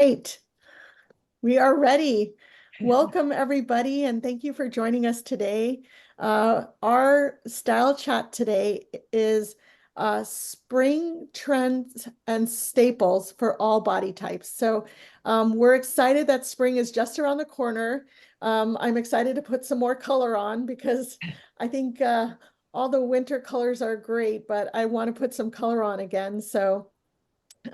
Great. We are ready. Welcome, everybody, and thank you for joining us today. Our style chat today is spring trends and staples for all body types. So we're excited that spring is just around the corner. I'm excited to put some more color on because I think all the winter colors are great, but I want to put some color on again. So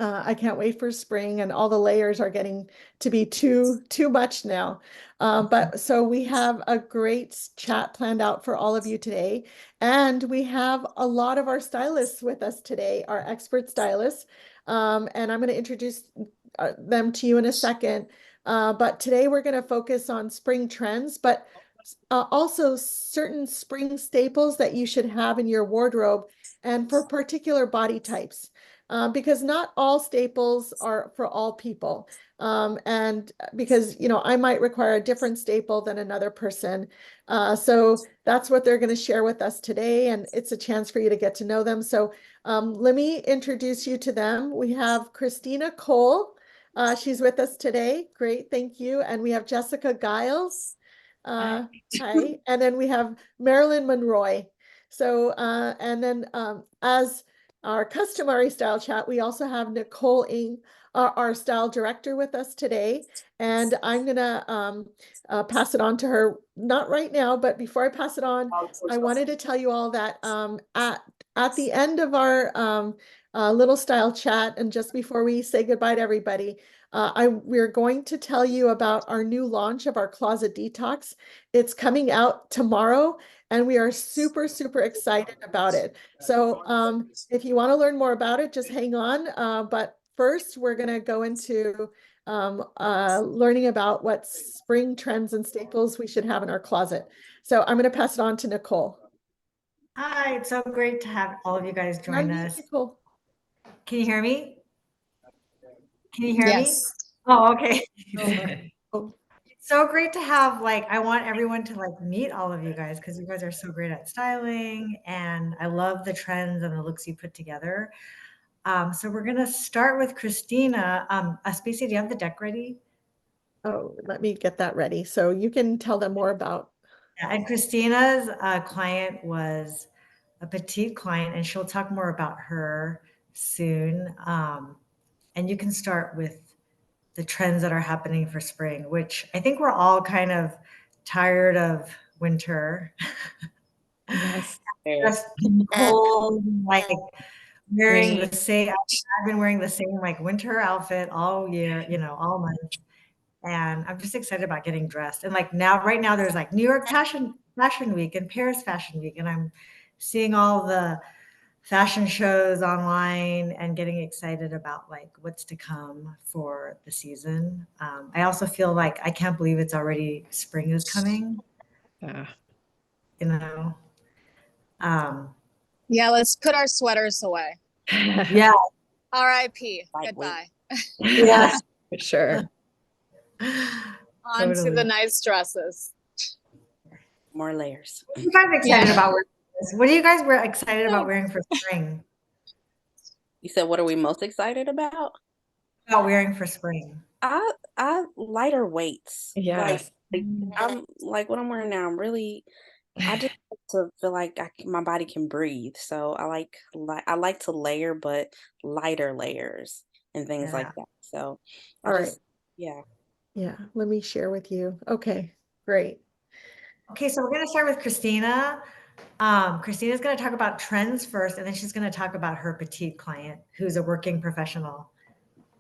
I can't wait for spring, and all the layers are getting to be too much now. But so we have a great chat planned out for all of you today, and we have a lot of our stylists with us today, our expert stylists. And I'm going to introduce them to you in a second. But today we're going to focus on spring trends, but also certain spring staples that you should have in your wardrobe and for particular body types. Because not all staples are for all people. And because, I might require a different staple than another person. So that's what they're going to share with us today. And it's a chance for you to get to know them. So let me introduce you to them. We have Christina Cole. She's with us today. Great. Thank you. And we have Jessica Giles. Hi. And then we have Marylin Monroy. So, and then as our customary style chat, we also have Nicole N, our style director, with us today. And I'm going to pass it on to her, not right now, but before I pass it on, I wanted to tell you all that at the end of our little style chat, and just before we say goodbye to everybody, we're going to tell you about our new launch of our Closet Detox. It's coming out tomorrow, and we are super, super excited about it. So if you want to learn more about it, just hang on. But first, we're going to go into learning about what spring trends and staples we should have in our closet. So I'm going to pass it on to Nicole. Hi, it's so great to have all of you guys join us. Nicole. Can you hear me? Can you hear me? Yes. Oh, okay. Oh. It's so great to have, I want everyone to meet all of you guys because you guys are so great at styling, and I love the trends and the looks you put together. So we're gonna start with Christina. Spacey, do you have the deck ready? Oh, let me get that ready. So you can tell them more about. Yeah, and Christina's client was a petite client, and she'll talk more about her soon. And you can start with the trends that are happening for spring, which I think we're all kind of tired of winter. Yes. Just cold, wearing the same. I've been wearing the same winter outfit all year, all month. And I'm just excited about getting dressed. And right now there's New York Fashion Week and Paris Fashion Week, and I'm seeing all the fashion shows online and getting excited about what's to come for the season. I also feel like I can't believe it's already spring is coming. You know. Yeah, let's put our sweaters away. Yeah. R.I.P. Goodbye. Yes. For sure. On to the nice dresses. More layers. What are you guys excited about wearing this? What are you guys excited about wearing for spring? You said, what are we most excited about? About wearing for spring. I lighter weights. Yes. I'm what I'm wearing now. I just like to feel like my body can breathe. So I like to layer, but lighter layers and things like that. So all right. Yeah. Yeah. Let me share with you. Okay, great. Okay, so we're going to start with Christina. Christina's going to talk about trends first, and then she's going to talk about her petite client, who's a working professional.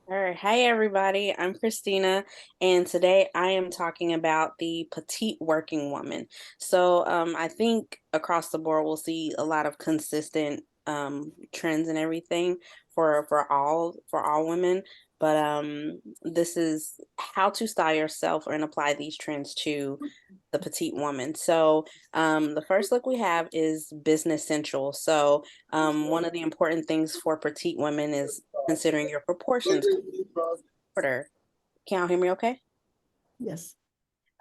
All right. Hi, everybody. I'm Christina, and today I am talking about the petite working woman. So I think across the board, we'll see a lot of consistent trends and everything for all women. But this is how to style yourself and apply these trends to the petite woman. So the first look we have is business central. So one of the important things for petite women is considering your proportions. Can y'all hear me okay? Yes.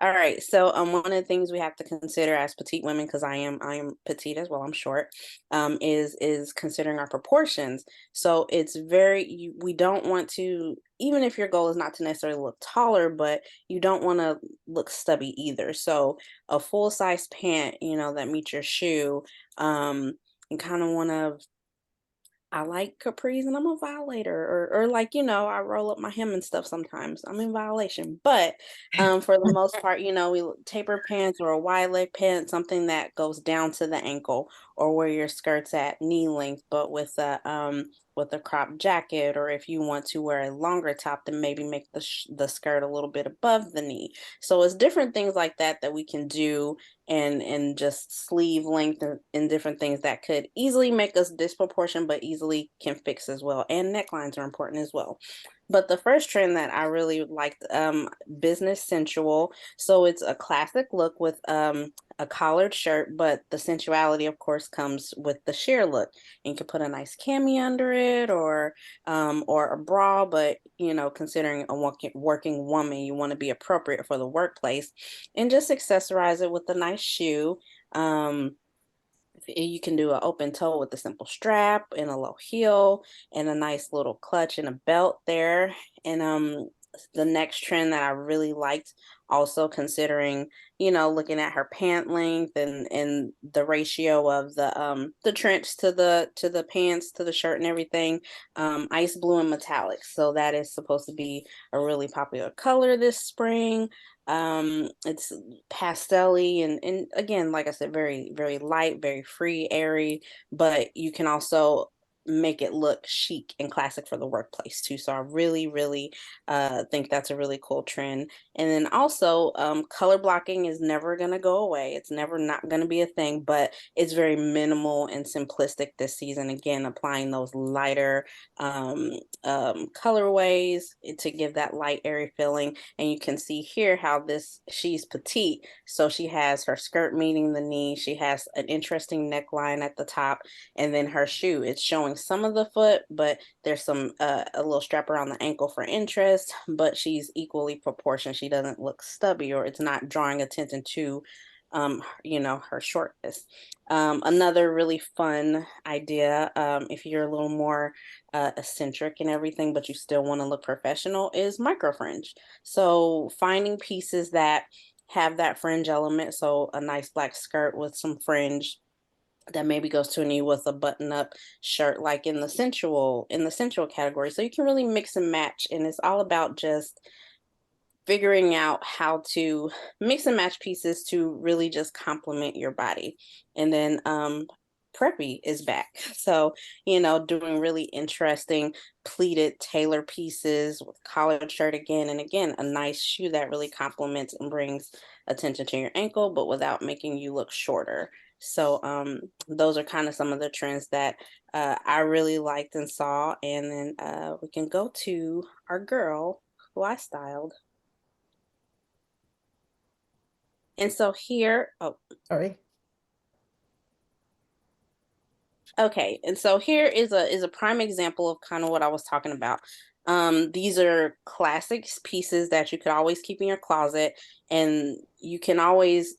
All right. So one of the things we have to consider as petite women, because I am petite as well, I'm short, is considering our proportions. So it's we don't want to, even if your goal is not to necessarily look taller, but you don't want to look stubby either. So a full size pant, that meets your shoe, you kind of want to, I like capris and I'm a violator, or like, I roll up my hem and stuff sometimes. I'm in violation. But for the most part, taper pants or a wide leg pant, something that goes down to the ankle, or where your skirt's at knee length, but with a crop jacket, or if you want to wear a longer top, then maybe make the skirt a little bit above the knee. So it's different things like that that we can do, and just sleeve length, and different things that could easily make us disproportionate, but easily can fix as well. And necklines are important as well. But the first trend that I really liked, business sensual. So it's a classic look with a collared shirt, but the sensuality, of course, comes with the sheer look. And you can put a nice cami under it, or a bra. But considering a working woman, you want to be appropriate for the workplace, and just accessorize it with a nice shoe. You can do an open toe with a simple strap and a low heel, and a nice little clutch and a belt there. And the next trend that I really liked, also considering, looking at her pant length, and the ratio of the trench to the pants to the shirt and everything, ice blue and metallic. So that is supposed to be a really popular color this spring. It's pastelly, and again, like I said, very, very light, very free, airy, but you can also make it look chic and classic for the workplace too. So I really, really think that's a really cool trend. And then also, color blocking is never going to go away. It's never not going to be a thing, but it's very minimal and simplistic this season. Again, applying those lighter colorways to give that light, airy feeling. And you can see here how she's petite. So she has her skirt meeting the knee. She has an interesting neckline at the top, and then her shoe, it's showing some of the foot, but there's some a little strap around the ankle for interest, but she's equally proportioned. She doesn't look stubby, or it's not drawing attention to her shortness. Another really fun idea, if you're a little more eccentric and everything, but you still want to look professional, is micro fringe. So finding pieces that have that fringe element. So a nice black skirt with some fringe that maybe goes to a knee, with a button up shirt, like in the sensual category. So you can really mix and match, and it's all about just figuring out how to mix and match pieces to really just complement your body. And then preppy is back. So, doing really interesting pleated tailor pieces with collared shirt again, and again, a nice shoe that really complements and brings attention to your ankle, but without making you look shorter. So those are kind of some of the trends that I really liked and saw. And then we can go to our girl who I styled. And so here, Sorry. okay. And so here is a prime example of kind of what I was talking about. These are classic pieces that you could always keep in your closet, and you can always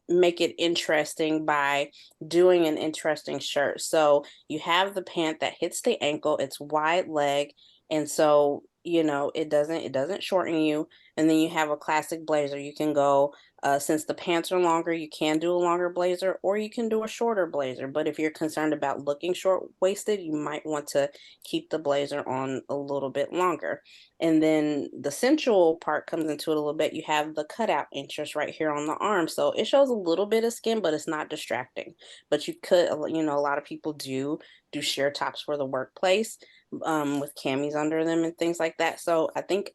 make it interesting by doing an interesting shirt. So you have the pant that hits the ankle, it's wide leg, and so it doesn't shorten you. And then you have a classic blazer. You can go, since the pants are longer, you can do a longer blazer, or you can do a shorter blazer. But if you're concerned about looking short-waisted, you might want to keep the blazer on a little bit longer. And then the sensual part comes into it a little bit. You have the cutout interest right here on the arm. So it shows a little bit of skin, but it's not distracting. But you could, a lot of people do sheer tops for the workplace, with camis under them and things like that. So I think,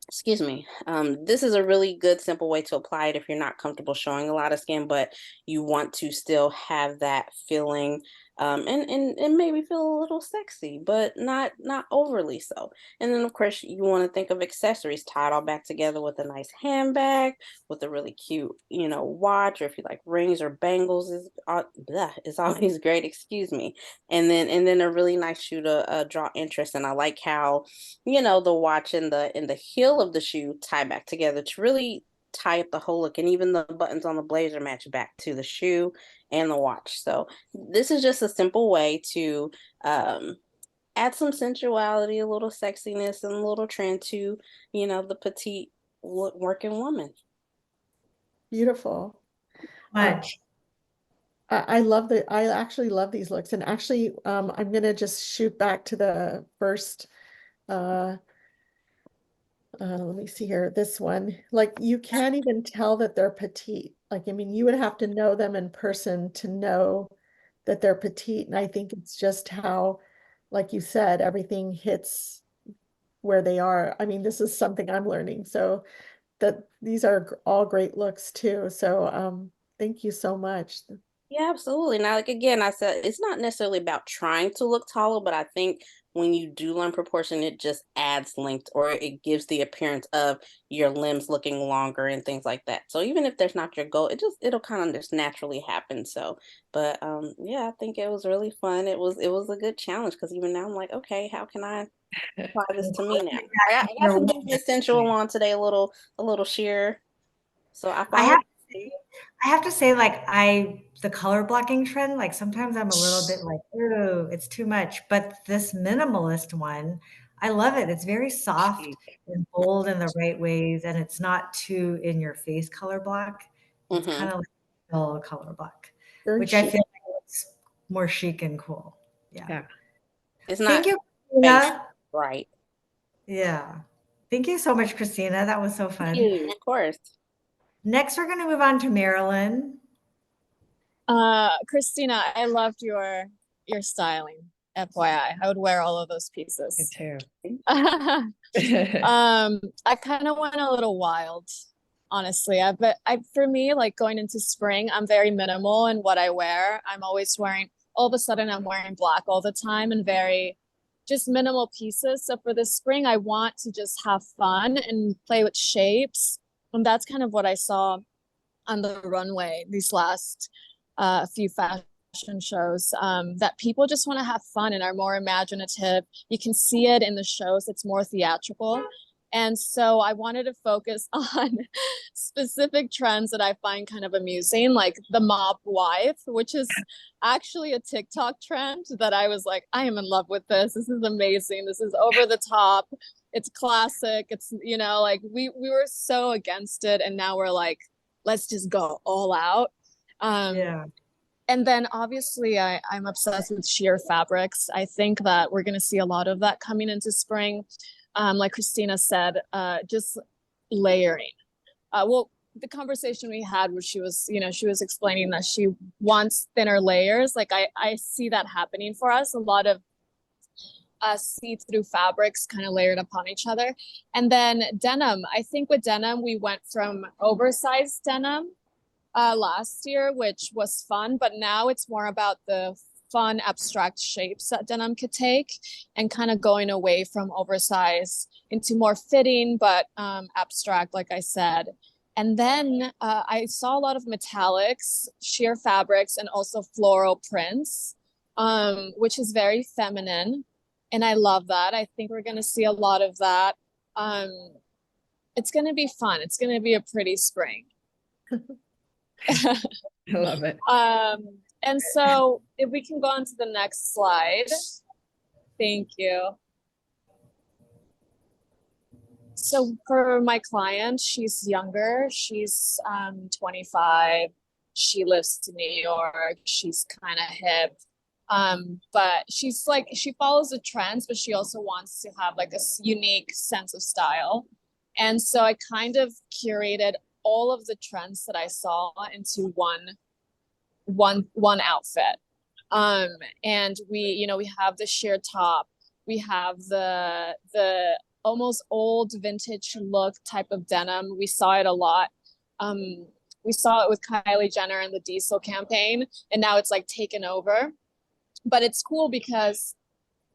excuse me, this is a really good, simple way to apply it if you're not comfortable showing a lot of skin, but you want to still have that feeling, and maybe feel a little sexy, but not overly so. And then of course you want to think of accessories, tie it all back together with a nice handbag, with a really cute, watch, or if you like rings or bangles, is always great, excuse me. And then a really nice shoe to draw interest. And I like how, the watch and the heel of the shoe tie back together to really tie up the whole look, and even the buttons on the blazer match back to the shoe and the watch. So this is just a simple way to add some sensuality, a little sexiness, and a little trend to, the petite working woman. Beautiful. Much. I actually love these looks. And actually, I'm gonna just shoot back to the first, let me see here, this one. Like, you can't even tell that they're petite. Like, I mean, you would have to know them in person to know that they're petite. And I think it's just how, like you said, everything hits where they are. I mean, this is something I'm learning. So that these are all great looks too. So thank you so much. Yeah, absolutely. Now, like again, I said it's not necessarily about trying to look taller, but I think when you do learn proportion, it just adds length, or it gives the appearance of your limbs looking longer and things like that. So even if there's not your goal, it'll kind of just naturally happen. So, but yeah, I think it was really fun. It was a good challenge because even now I'm like, okay, how can I apply this to me now? I got some movement sensual on today, a little sheer. So I I follow. have I have to say, like, the color blocking trend, like sometimes I'm a little bit like, ooh, it's too much. But this minimalist one, I love it. It's very soft and bold in the right ways, and it's not too in your face color block. It's kind of like a dull color block, Very which I chic. feel like looks more chic and cool. Yeah. It's Thank not you, face Christina. right. Yeah. Thank you so much, Christina. That was so Thank fun. you, of course. Next, we're going to move on to Marilyn. Christina, I loved your styling. FYI, I would wear all of those Me pieces. too. I kind of went a little wild, honestly. But for me, like going into spring, I'm very minimal in what I wear. I'm always wearing, all of a sudden I'm wearing black all the time and very just minimal pieces. So for this spring, I want to just have fun and play with shapes. And that's kind of what I saw on the runway these last few fashion shows, that people just want to have fun and are more imaginative. You can see it in the shows, it's more theatrical. And so I wanted to focus on specific trends that I find kind of amusing, like the mob wife, which is actually a TikTok trend that I was like, I am in love with this. This is amazing. This is over the top. It's classic. It's, like we were so against it. And now we're like, let's just go all out. Yeah. And then obviously I'm obsessed with sheer fabrics. I think that we're going to see a lot of that coming into spring. Like Christina said, just layering. Well, the conversation we had where she was explaining that she wants thinner layers. Like I see that happening for us. A lot of see-through fabrics kind of layered upon each other. And then denim. I think with denim, we went from oversized denim last year, which was fun, but now it's more about the fun abstract shapes that denim could take and kind of going away from oversized into more fitting but abstract, like I said. And then I saw a lot of metallics, sheer fabrics, and also floral prints, which is very feminine. And I love that. I think we're going to see a lot of that. It's going to be fun. It's going to be a pretty spring. I love it. And so if we can go on to the next slide. Thank you. So for my client, she's younger. She's 25. She lives in New York. She's kind of hip. But she's like, she follows the trends, but she also wants to have like a unique sense of style. And so I kind of curated all of the trends that I saw into one outfit. And we have the sheer top, we have the almost old vintage look type of denim. We saw it a lot. We saw it with Kylie Jenner in the Diesel campaign, and now it's like taken over. But it's cool because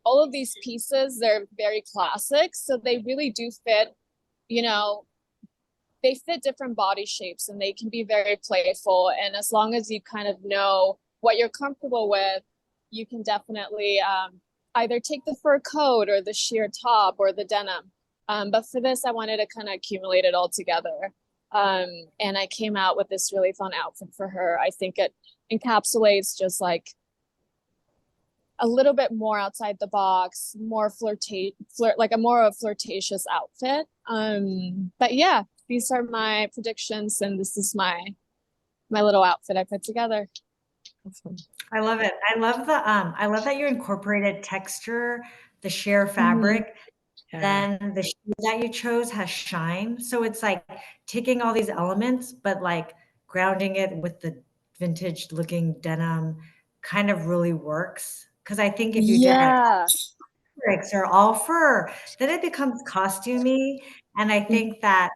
all of these pieces, they're very classic, so they really do fit, they fit different body shapes and they can be very playful. And as long as you kind of know what you're comfortable with, you can definitely either take the fur coat or the sheer top or the denim. But for this, I wanted to kind of accumulate it all together. And I came out with this really fun outfit for her. I think it encapsulates just like a little bit more outside the box, more like a more of a flirtatious outfit. But yeah, these are my predictions, and this is my little outfit I put together. Awesome. I love it. I love that you incorporated texture, the sheer fabric. Yeah. Then the shoe that you chose has shine. So it's like taking all these elements, but like grounding it with the vintage looking denim kind of really works. Because I think if you did Yeah. fabrics or all fur, then it becomes costumey. And I think that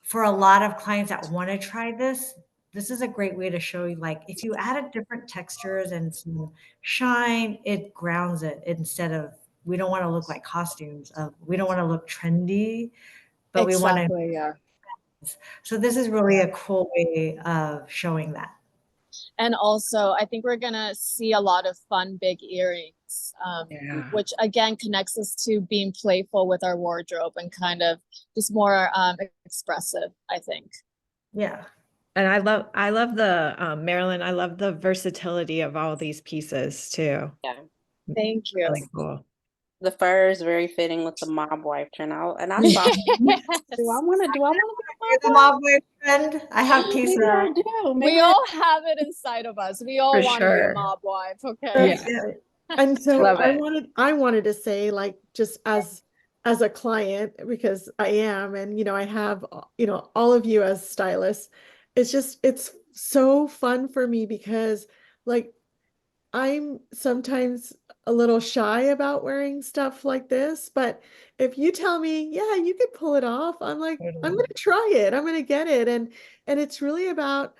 for a lot of clients that want to try this, this is a great way to show you, like, if you added different textures and some shine, it grounds it instead of, we don't want to look like costumes. We don't want to look trendy, but we want to. Exactly, yeah. So this is really a cool way of showing that. And also, I think we're gonna see a lot of fun big earrings, Yeah. which again connects us to being playful with our wardrobe and kind of just more expressive, I think. Yeah. And I love the Marylin, I love the versatility of all these pieces too. Yeah. Thank you. Really cool. The fur is very fitting with the mob wife trend. And I saw. Do I want to? Do I want You're the mob boyfriend. I have pieces. Maybe I do. Maybe We all have it inside of us. We all For want to be a sure. mob wife, okay? Yeah. Right. And so Love I it. wanted to say, like, just as a client, because I am, and I have all of you as stylists, it's so fun for me because, like, I'm sometimes a little shy about wearing stuff like this, but if you tell me, yeah, you could pull it off, I'm like, I'm Totally. gonna try it. I'm gonna get it. And it's really about,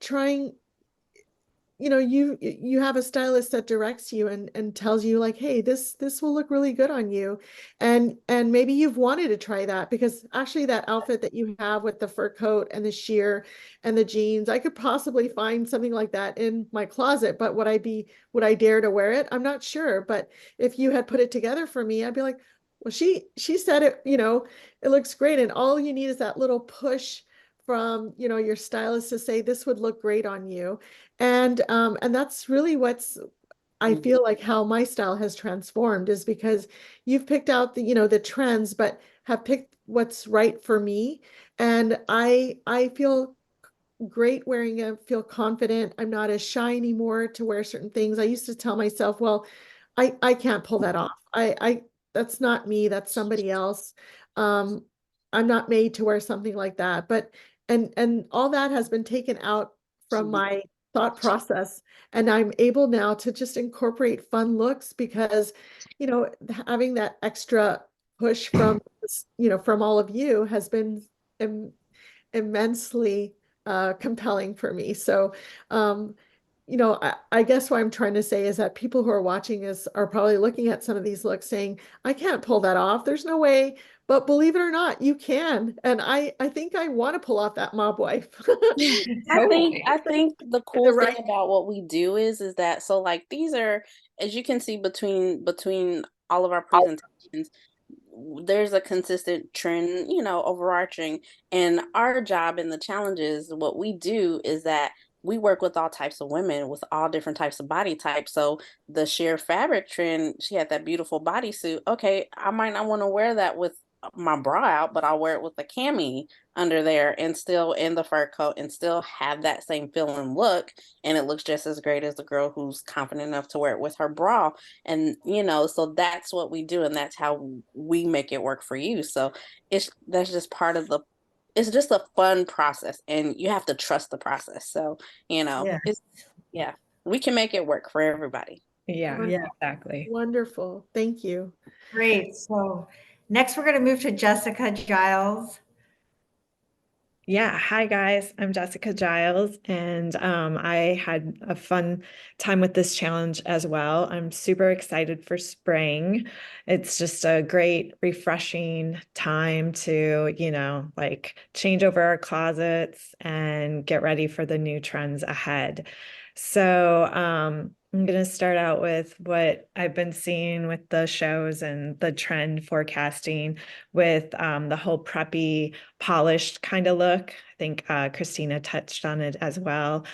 trying, you have a stylist that directs you and tells you, like, hey, this will look really good on you. And maybe you've wanted to try that, because actually that outfit that you have with the fur coat and the sheer and the jeans, I could possibly find something like that in my closet, but would I dare to wear it? I'm not sure. But if you had put it together for me, I'd be like, well, she said it, it looks great. And all you need is that little push from, your stylist to say this would look great on you. And that's really I feel like how my style has transformed, is because you've picked out the trends, but have picked what's right for me. And I feel great wearing it, feel confident. I'm not as shy anymore to wear certain things. I used to tell myself, well, I can't pull that off. I That's not me, that's somebody else. Um, I'm not made to wear something like that. But and all that has been taken out from my thought process, and I'm able now to just incorporate fun looks, because having that extra push from from all of you has been immensely compelling for me. So I guess what I'm trying to say is that people who are watching this are probably looking at some of these looks saying, I can't pull that off, there's no way. But believe it or not, you can. And I think I want to pull off that mob wife. I think the cool Right. thing about what we do is that, so like, these are, as you can see between all of our presentations, there's a consistent trend, overarching. And our job and the challenges, what we do is that we work with all types of women with all different types of body types. So the sheer fabric trend, she had that beautiful bodysuit. Okay, I might not want to wear that with my bra out, but I'll wear it with the cami under there and still in the fur coat and still have that same feeling look. And it looks just as great as the girl who's confident enough to wear it with her bra. And, so that's what we do. And that's how we make it work for you. So that's just part of it's just a fun process, and you have to trust the process. So, Yeah. we can make it work for everybody. Yeah, Yeah. exactly. Wonderful. Thank you. Great. So next we're going to move to Jessica Giles. Yeah, hi guys, I'm Jessica Giles, and I had a fun time with this challenge as well. I'm super excited for spring. It's just a great, refreshing time to, like, change over our closets and get ready for the new trends ahead. So I'm going to start out with what I've been seeing with the shows and the trend forecasting with the whole preppy, polished kind of look. I think Christina touched on it as well.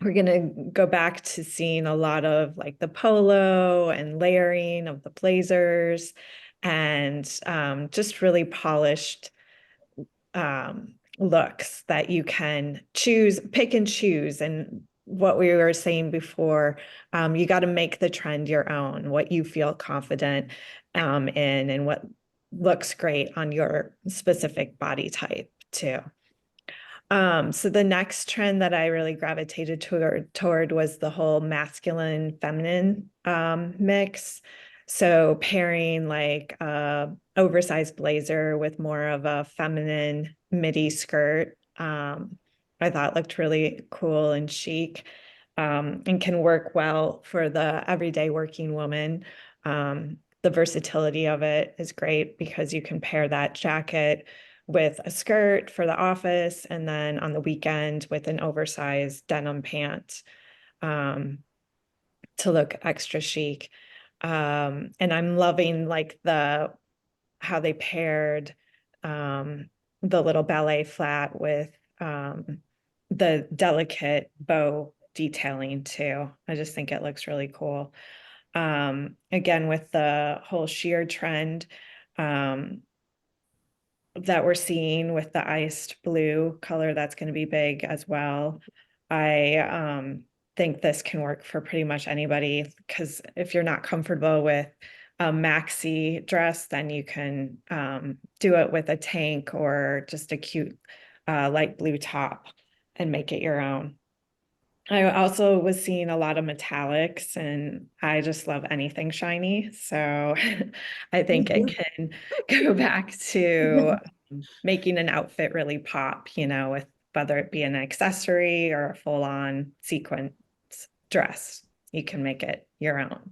We're going to go back to seeing a lot of like the polo and layering of the blazers and just really polished looks that you can pick and choose. And what we were saying before, you got to make the trend your own, what you feel confident in and what looks great on your specific body type too. So the next trend that I really gravitated toward was the whole masculine feminine mix. So pairing like a oversized blazer with more of a feminine midi skirt, I thought looked really cool and chic, and can work well for the everyday working woman. The versatility of it is great because you can pair that jacket with a skirt for the office, and then on the weekend with an oversized denim pant to look extra chic. And I'm loving like how they paired the little ballet flat with the delicate bow detailing too. I just think it looks really cool. Again, with the whole sheer trend, that we're seeing with the iced blue color, that's going to be big as well. I think this can work for pretty much anybody, because if you're not comfortable with a maxi dress, then you can do it with a tank or just a cute light blue top and make it your own. I also was seeing a lot of metallics, and I just love anything shiny. So I think it can go back to making an outfit really pop, with whether it be an accessory or a full-on sequence dress, you can make it your own.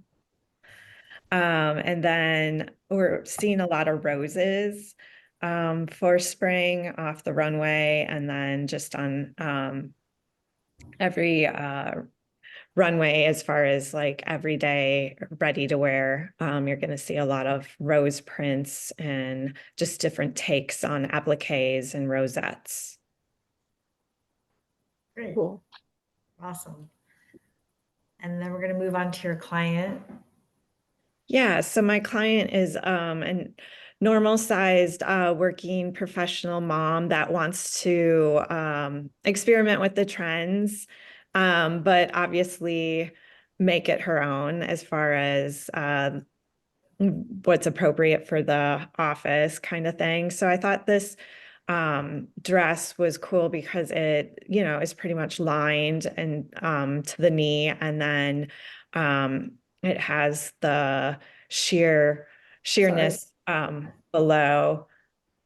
And then we're seeing a lot of roses for spring off the runway, and then just on every runway as far as like everyday ready to wear. You're going to see a lot of rose prints and just different takes on appliques and rosettes. Great. Cool. Awesome. And then we're going to move on to your client. Yeah, so my client is a normal sized working professional mom that wants to experiment with the trends, but obviously make it her own as far as what's appropriate for the office kind of thing. So I thought this dress was cool because it, is pretty much lined and to the knee, and then it has the sheerness below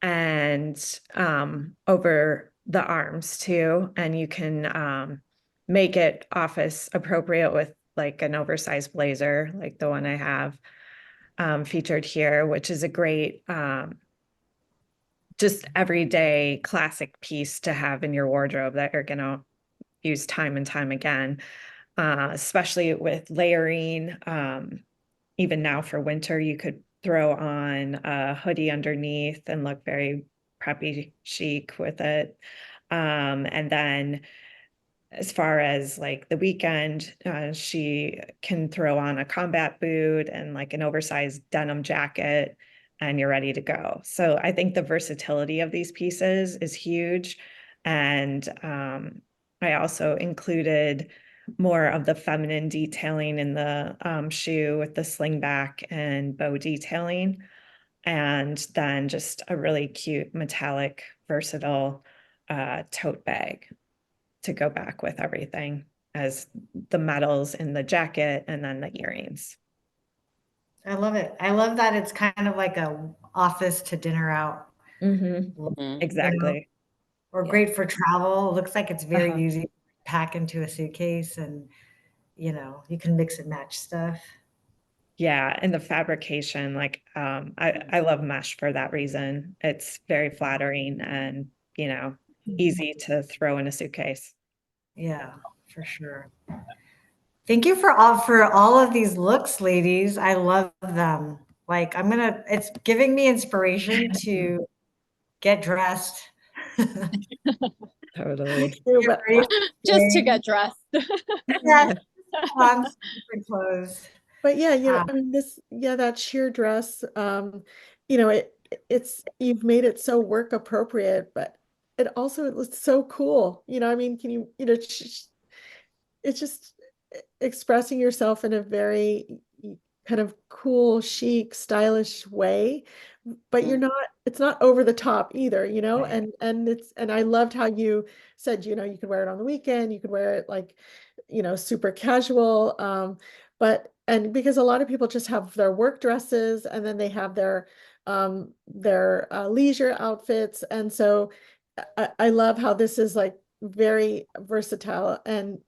and over the arms too. And you can make it office appropriate with like an oversized blazer, like the one I have featured here, which is a great just everyday classic piece to have in your wardrobe that you're going to use time and time again, especially with layering. Even now for winter, you could throw on a hoodie underneath and look very preppy chic with it. And then as far as like the weekend, she can throw on a combat boot and like an oversized denim jacket, and you're ready to go. So I think the versatility of these pieces is huge. And I also included more of the feminine detailing in the shoe with the slingback and bow detailing. And then just a really cute metallic, versatile tote bag to go back with everything as the medals in the jacket and then the earrings. I love it. I love that it's kind of like a office to dinner out. Exactly. Or great for travel. It looks like it's very Uh-huh. easy to pack into a suitcase, and you can mix and match stuff. Yeah, and the fabrication, like I love mesh for that reason. It's very flattering and easy to throw in a suitcase. Yeah. for sure. Thank you for all of these looks, ladies. I love them. Like it's giving me inspiration to get dressed. Totally. True, Get but ready for Just to spring. get dressed. Yes, on stupid clothes. But yeah, Um, I mean that sheer dress, it's you've made it so work appropriate, but it looks so cool. I mean, can you, it's just expressing yourself in a very kind of cool, chic, stylish way, but it's not over the top either, Right. and I loved how you said, you could wear it on the weekend, you could wear it like, super casual, and because a lot of people just have their work dresses and then they have their leisure outfits, and so I love how this is like very versatile, and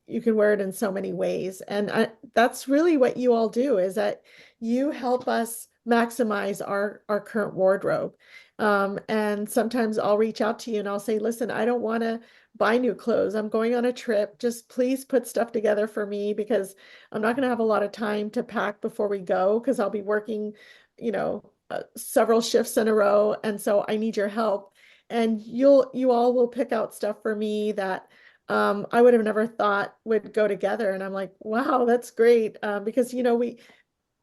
you can wear it in so many ways. And that's really what you all do, is that you help us maximize our current wardrobe. And sometimes I'll reach out to you and I'll say, listen, I don't want to buy new clothes. I'm going on a trip. Just please put stuff together for me, because I'm not going to have a lot of time to pack before we go, because I'll be working, several shifts in a row. And so I need your help. And you all will pick out stuff for me that I would have never thought would go together. And I'm like, wow, that's great. Because, we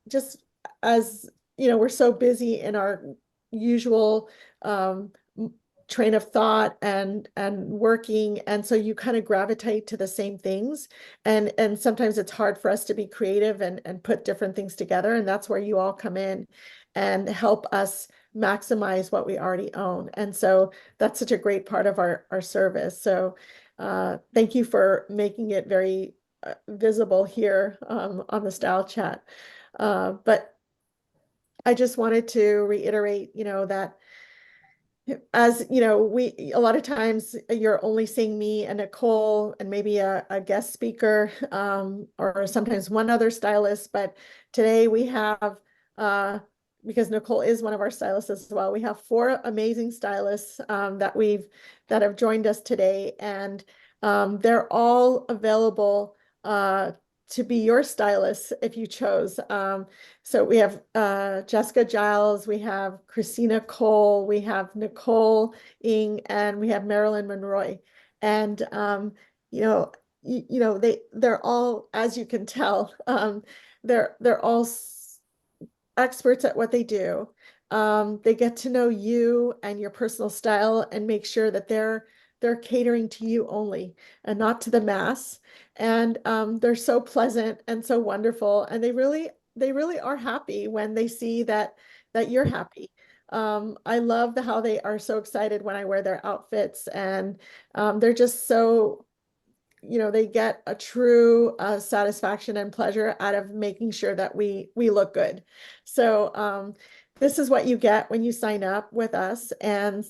just, as we're so busy in our usual train of thought and working, and so you kind of gravitate to the same things, and sometimes it's hard for us to be creative and put different things together, and that's where you all come in and help us maximize what we already own. And so that's such a great part of our service. So thank you for making it very visible here on the Style Chat. But I just wanted to reiterate, that as a lot of times you're only seeing me and Nicole and maybe a guest speaker, or sometimes one other stylist, but today we have, because Nicole is one of our stylists as well, we have 4 amazing stylists that have joined us today, and they're all available to be your stylists if you chose. So we have Jessica Giles, we have Christina Cole, we have Nicole Ng, and we have Marylin Monroy. And they're all, as you can tell, they're all experts at what they do. They get to know you and your personal style and make sure that they're catering to you only and not to the mass. And they're so pleasant and so wonderful, and they really are happy when they see that you're happy. I love how they are so excited when I wear their outfits, and they're just so, they get a true satisfaction and pleasure out of making sure that we look good. So this is what you get when you sign up with us. And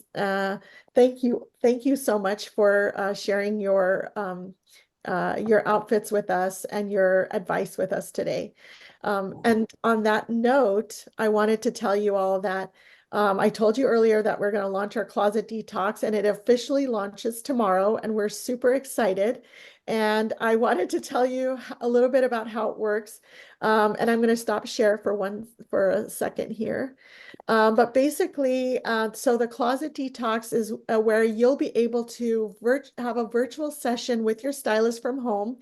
thank you so much for sharing your outfits with us and your advice with us today. And on that note, I wanted to tell you all that I told you earlier that we're going to launch our closet detox, and it officially launches tomorrow, and we're super excited. And I wanted to tell you a little bit about how it works. And I'm going to stop share for a second here. But basically, so the closet detox is where you'll be able to have a virtual session with your stylist from home,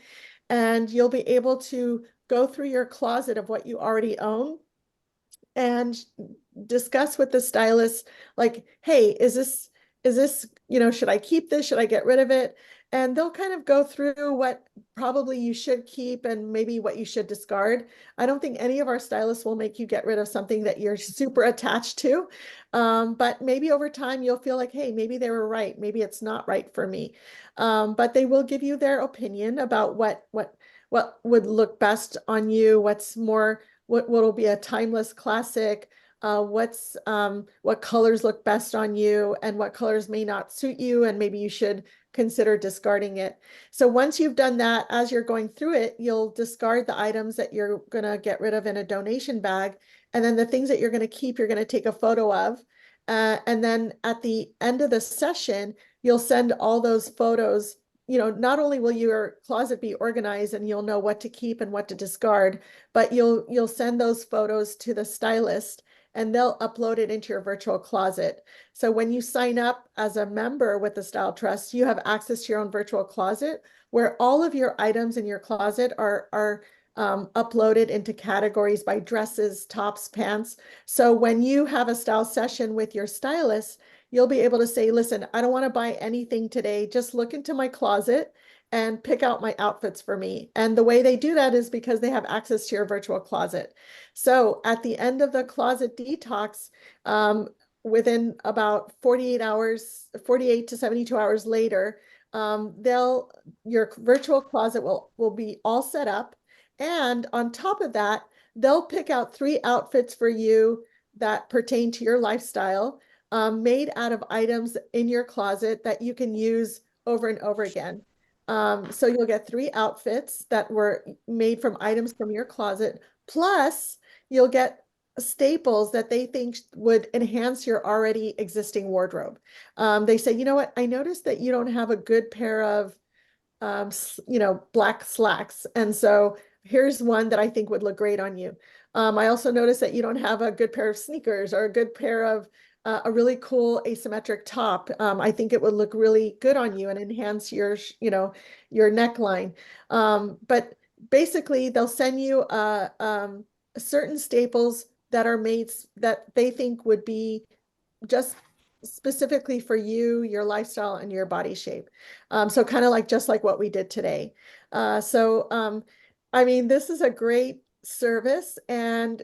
and you'll be able to go through your closet of what you already own and discuss with the stylist, like, hey, is this, should I keep this? Should I get rid of it? And they'll kind of go through what probably you should keep and maybe what you should discard. I don't think any of our stylists will make you get rid of something that you're super attached to. But maybe over time you'll feel like, hey, maybe they were right. Maybe it's not right for me. But they will give you their opinion about what would look best on you, what will be a timeless classic, what colors look best on you and what colors may not suit you, and maybe you should consider discarding it. So once you've done that, as you're going through it, you'll discard the items that you're going to get rid of in a donation bag, and then the things that you're going to keep, you're going to take a photo of, and then at the end of the session, you'll send all those photos not only will your closet be organized and you'll know what to keep and what to discard, but you'll send those photos to the stylist and they'll upload it into your virtual closet. So when you sign up as a member with the Style Trust, you have access to your own virtual closet where all of your items in your closet are uploaded into categories by dresses, tops, pants. So when you have a style session with your stylist, you'll be able to say, listen, I don't want to buy anything today. Just look into my closet and pick out my outfits for me. And the way they do that is because they have access to your virtual closet. So at the end of the closet detox, within about 48 hours, 48 to 72 hours later, your virtual closet will be all set up. And on top of that, they'll pick out 3 outfits for you that pertain to your lifestyle, made out of items in your closet that you can use over and over again. So you'll get 3 outfits that were made from items from your closet, plus you'll get staples that they think would enhance your already existing wardrobe. They say, you know what, I noticed that you don't have a good pair of black slacks. And so here's one that I think would look great on you. I also noticed that you don't have a good pair of sneakers or a good pair of a really cool asymmetric top. I think it would look really good on you and enhance your neckline. But basically they'll send you certain staples that are made that they think would be just specifically for you, your lifestyle, and your body shape. So kind of like just like what we did today. I mean, this is a great service, and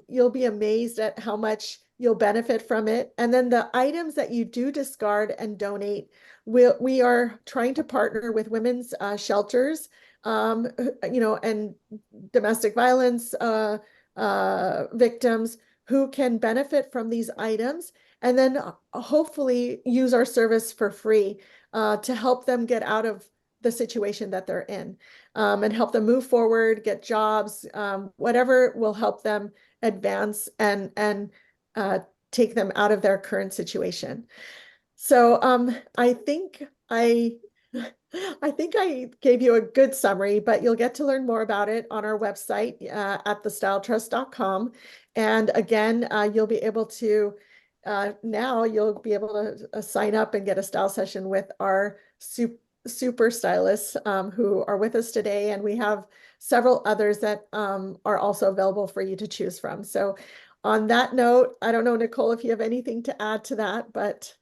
you'll be amazed at how much you'll benefit from it. And then the items that you do discard and donate, we are trying to partner with women's shelters, and domestic violence victims who can benefit from these items, and then hopefully use our service for free to help them get out of the situation that they're in, and help them move forward, get jobs, whatever will help them advance and take them out of their current situation. So I think I gave you a good summary, but you'll get to learn more about it on our website at thestyletrust.com. And again, you'll be able to now you'll be able to sign up and get a style session with our super stylists who are with us today. And we have several others that are also available for you to choose from. So on that note, I don't know, Nicole, if you have anything to add to that, but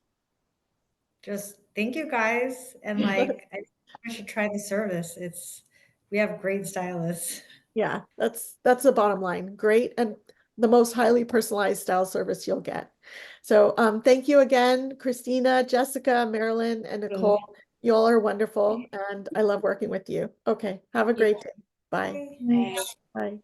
just thank you guys. And like, I should try the service. We have great stylists. Yeah, that's the bottom line. Great, and the most highly personalized style service you'll get. So thank you again, Christina, Jessica, Marylin, and Nicole. You all are wonderful, and I love working with you. Okay, have a great day. Bye. Bye. Bye.